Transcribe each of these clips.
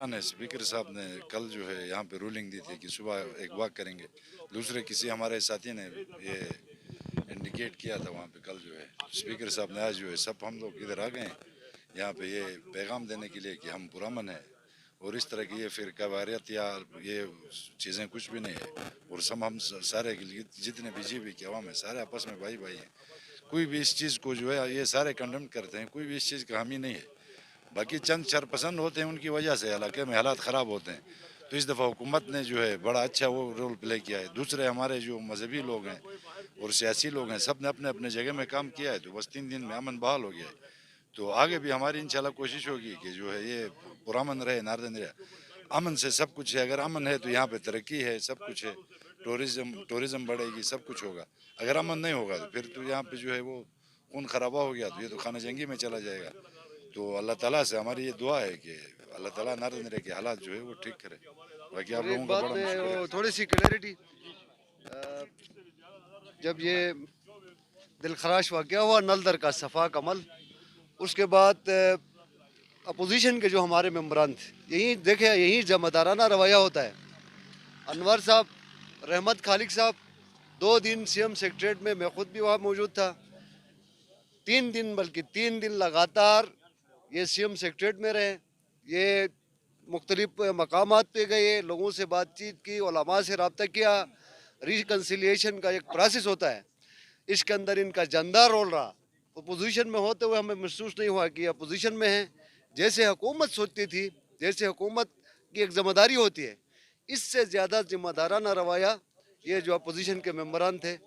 Speaker साहब ने कल जो है यहाँ पे रूलिंग दी थी कि सुबह एक वॉक करेंगे। दूसरे किसी हमारे साथी ने ये इंडिकेट किया था वहाँ पे कल जो है स्पीकर साहब ने आज जो है सब हम लोग इधर आ गए हैं यहाँ पे ये पैगाम देने के लिए कि हम पुरअमन है और इस तरह की ये फिर कवारियत या ये चीज़ें कुछ भी नहीं है। और सब हम सारे जितने बीजेपी के अवाम है सारे आपस में भाई भाई हैं। कोई भी इस चीज़ को जो है ये सारे कंडेम करते हैं, कोई भी इस चीज़ का हामी नहीं है। बाकी चंद शरपसंद होते हैं, उनकी वजह से इलाके में हालात ख़राब होते हैं। तो इस दफ़ा हुकूमत ने जो है बड़ा अच्छा वो रोल प्ले किया है। दूसरे हमारे जो मजहबी लोग हैं और सियासी लोग हैं सब ने अपने अपने जगह में काम किया है, तो बस 3 दिन में अमन बहाल हो गया है। तो आगे भी हमारी इंशाल्लाह कोशिश होगी कि जो है ये पुरअमन रहे, नारदन रहे। अमन से सब कुछ है, अगर अमन है तो यहाँ पे तरक्की है, सब कुछ है, टूरिज़्म बढ़ेगी, सब कुछ होगा। अगर अमन नहीं होगा तो फिर तो यहाँ पे जो है वो खून खराबा हो गया तो ये तो खाना जंगी में चला जाएगा। तो अल्लाह ताला से हमारी ये दुआ है कि अल्लाह ताला नारदन के हालात जो है वो ठीक करे। बाकी आप और लोगों एक का बात बड़ा में शुक्रिया। थोड़ी सी क्लैरिटी, जब ये दिलखराश वाक़या हुआ नलदर का सफ़ा कमल, उसके बाद अपोजिशन के जो हमारे मेंबरान थे, यही देखे यही जमादाराना रवैया होता है। अनवर साहब, रहमत खालिक साहब 2 दिन सीएम सेक्रेटरीट में, मैं खुद भी वहाँ मौजूद था। 3 दिन, बल्कि 3 दिन लगातार ये सीएम सेक्रेटरीट में रहे। ये मुख्तलिफ मकामात पे गए, लोगों से बातचीत की, उलमा से रब्ता किया। रिकन्सिलिएशन का एक प्रोसेस होता है, इसके अंदर इनका जानदार रोल रहा। अपोजिशन में होते हुए हमें महसूस नहीं हुआ कि अपोजिशन में है। जैसे हुकूमत सोचती थी, जैसे हुकूमत की एक जिम्मेदारी होती है, इससे ज़्यादा जिम्मेदाराना रवैया ये जो अपोजिशन के मेंबरान थे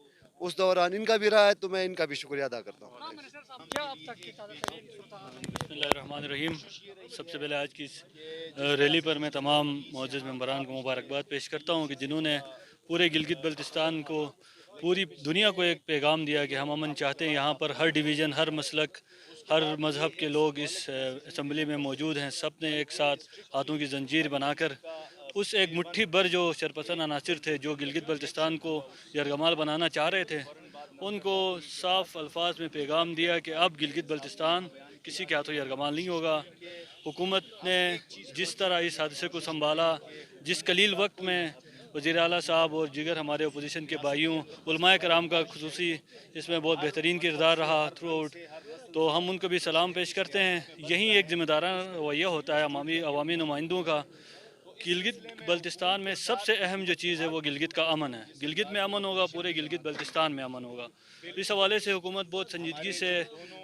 उस दौरान इनका भी रहा है, तो मैं इनका भी शुक्रिया अदा करता हूँ। बिस्मिल्लाहिर्रहमानिर्रहीम। सबसे पहले आज की इस रैली पर मैं तमाम मौजूद मेंबरान को मुबारकबाद पेश करता हूँ कि जिन्होंने पूरे गिलगित बल्तिस्तान को, पूरी दुनिया को एक पैगाम दिया कि हम अमन चाहते हैं। यहाँ पर हर डिवीज़न, हर मसलक, हर मज़हब के लोग इस असम्बली में मौजूद हैं। सब ने एक साथ हाथों की जंजीर बनाकर उस एक मुट्ठी भर जो शरपसंद अनासिर थे जो गिलगित बल्तिस्तान को यरगमाल बनाना चाह रहे थे, उनको साफ़ अल्फाज में पैगाम दिया कि अब गिलगित बल्तिस्तान किसी के हाथों यरगमाल नहीं होगा। हुकूमत ने जिस तरह इस हादसे को संभाला, जिस कलील वक्त में वज़ीर आला साहब और दीगर हमारे अपोजिशन के भाइयों, उलमाए कराम का खुसूसी इसमें बहुत बेहतरीन किरदार रहा थ्रू आउट, तो हम उनको भी सलाम पेश करते हैं। यही एक ज़िम्मेदाराना रवैया होता है अवामी नुमाइंदों का। गिलगित बल्तिस्तान में सबसे अहम जो चीज़ है वो गिलगित का अमन है। गिलगित में अमन होगा, पूरे गिलगित बल्तिस्तान में अमन होगा। इस हवाले से हुकूमत बहुत संजीदगी से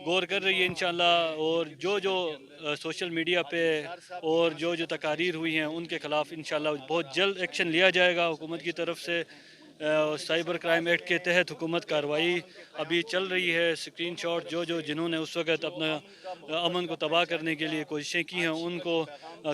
गौर कर रही है इंशाअल्लाह। और जो जो सोशल मीडिया पे और जो जो तकारीर हुई हैं उनके ख़िलाफ़ इंशाअल्लाह बहुत जल्द एक्शन लिया जाएगा हुकूमत की तरफ से। साइबर क्राइम एक्ट के तहत हुकूमत कार्रवाई अभी चल रही है। स्क्रीन शॉट जो जो जिन्होंने उस वक़्त अपना अमन को तबाह करने के लिए कोशिशें की हैं उनको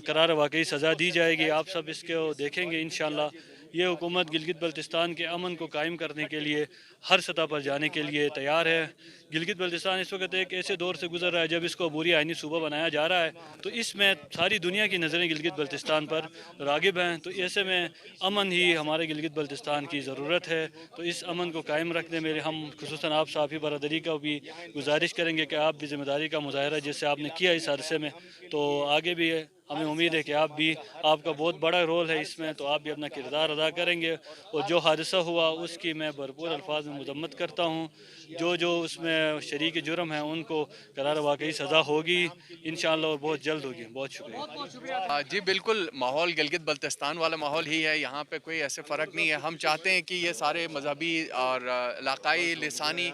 करार वाकई सज़ा दी जाएगी। आप सब इसको देखेंगे इंशाअल्लाह। ये हुकूमत गिलगित बल्तिस्तान के अमन को कायम करने के लिए हर सतह पर जाने के लिए तैयार है। गिलगित बल्तिस्तान इस वक्त एक ऐसे दौर से गुजर रहा है जब इसको अबूरी आइनी सूबा बनाया जा रहा है, तो इसमें सारी दुनिया की नज़रें गिलगित बल्तिस्तान पर रागिब हैं। तो ऐसे में अमन ही हमारे गिलगित बल्तिस्तान की ज़रूरत है। तो इस अमन को कायम रखने में हम खुसूसन आप साफ़ी बरदरी का भी गुजारिश करेंगे कि आप भी ज़िम्मेदारी का मुजाहरा जैसे आपने किया इस हादसे में, तो आगे भी हमें उम्मीद है कि आप भी, आपका बहुत बड़ा रोल है इसमें, तो आप भी अपना किरदार अदा करेंगे। और जो हादसा हुआ उसकी मैं भरपूर अल्फाज में मजम्मत करता हूँ। जो जो उसमें शरीक जुर्म है उनको करार वाकई सज़ा होगी इंशाअल्लाह और बहुत जल्द होगी। बहुत शुक्रिया। जी बिल्कुल, माहौल गिलगित बल्तिस्तान वाला माहौल ही है। यहाँ पे कोई ऐसे फ़र्क नहीं है। हम चाहते हैं कि ये सारे मजहबी और इलाकाई, लिसानी,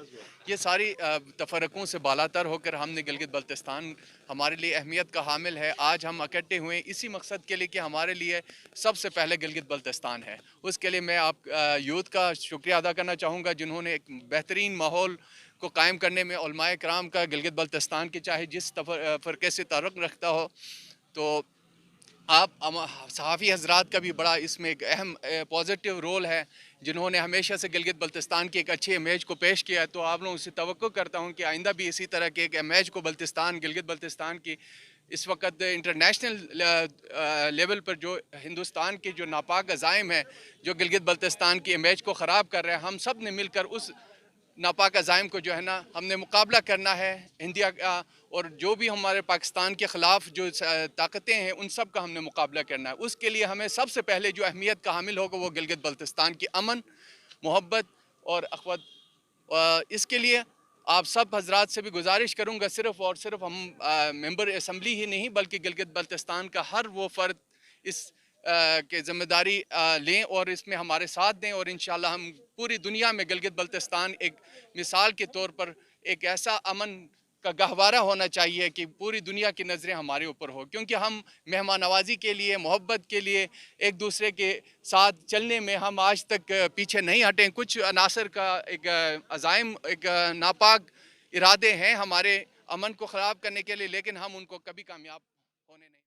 ये सारी तफरक़ों से बालातर होकर हमने गिलगित बल्तिस्तान हमारे लिए अहमियत का हामिल है। आज हम इकट्ठे हुए इसी मकसद के लिए कि हमारे लिए सबसे पहले गिलगित बल्तिस्तान है। उसके लिए मैं आप यूथ का शुक्रिया अदा करना चाहूँगा जिन्होंने एक बेहतरीन माहौल को कायम करने में उलमाए कराम का गिलगित बल्तिस्तान के चाहे जिस फ़िरक़े से ताल्लुक़ रखता हो, तो आप सहाफ़ी हज़रात का भी बड़ा इसमें एक अहम पॉजिटिव रोल है, जिन्होंने हमेशा से गिलगित बल्तिस्तान की एक अच्छी इमेज को पेश किया है। तो आप लोगों से तवक्को करता हूँ कि आइंदा भी इसी तरह के एक इमेज को गिलगित बल्तिस्तान की इस वक्त इंटरनेशनल लेवल पर जो हिंदुस्तान के जो नापाक अज़ाइम हैं जो गिलगित बल्तिस्तान की इमेज को ख़राब कर रहे हैं, हम सब ने मिलकर उस नापाक अज़ाइम को जो है ना हमने मुकाबला करना है। इंडिया और जो भी हमारे पाकिस्तान के ख़िलाफ़ जो ताकतें हैं उन सब का हमने मुकाबला करना है। उसके लिए हमें सबसे पहले जो अहमियत का हामिल होगा वो गिलगित बल्तिस्तान की अमन, मोहब्बत और अख़वत। इसके लिए आप सब हजरात से भी गुजारिश करूँगा, सिर्फ़ और सिर्फ हम मेंबर असम्बली ही नहीं बल्कि गिलगित बल्तिस्तान का हर वो फ़र्द इस के ज़िम्मेदारी लें और इसमें हमारे साथ दें, और इंशाअल्लाह हम पूरी दुनिया में गिलगित बल्तिस्तान एक मिसाल के तौर पर एक ऐसा अमन का गहवारा होना चाहिए कि पूरी दुनिया की नज़रें हमारे ऊपर हो, क्योंकि हम मेहमान नवाजी के लिए, मोहब्बत के लिए, एक दूसरे के साथ चलने में हम आज तक पीछे नहीं हटें। कुछ अनासर का एक अज़ाइम, एक नापाक इरादे हैं हमारे अमन को ख़राब करने के लिए, लेकिन हम उनको कभी कामयाब होने नहीं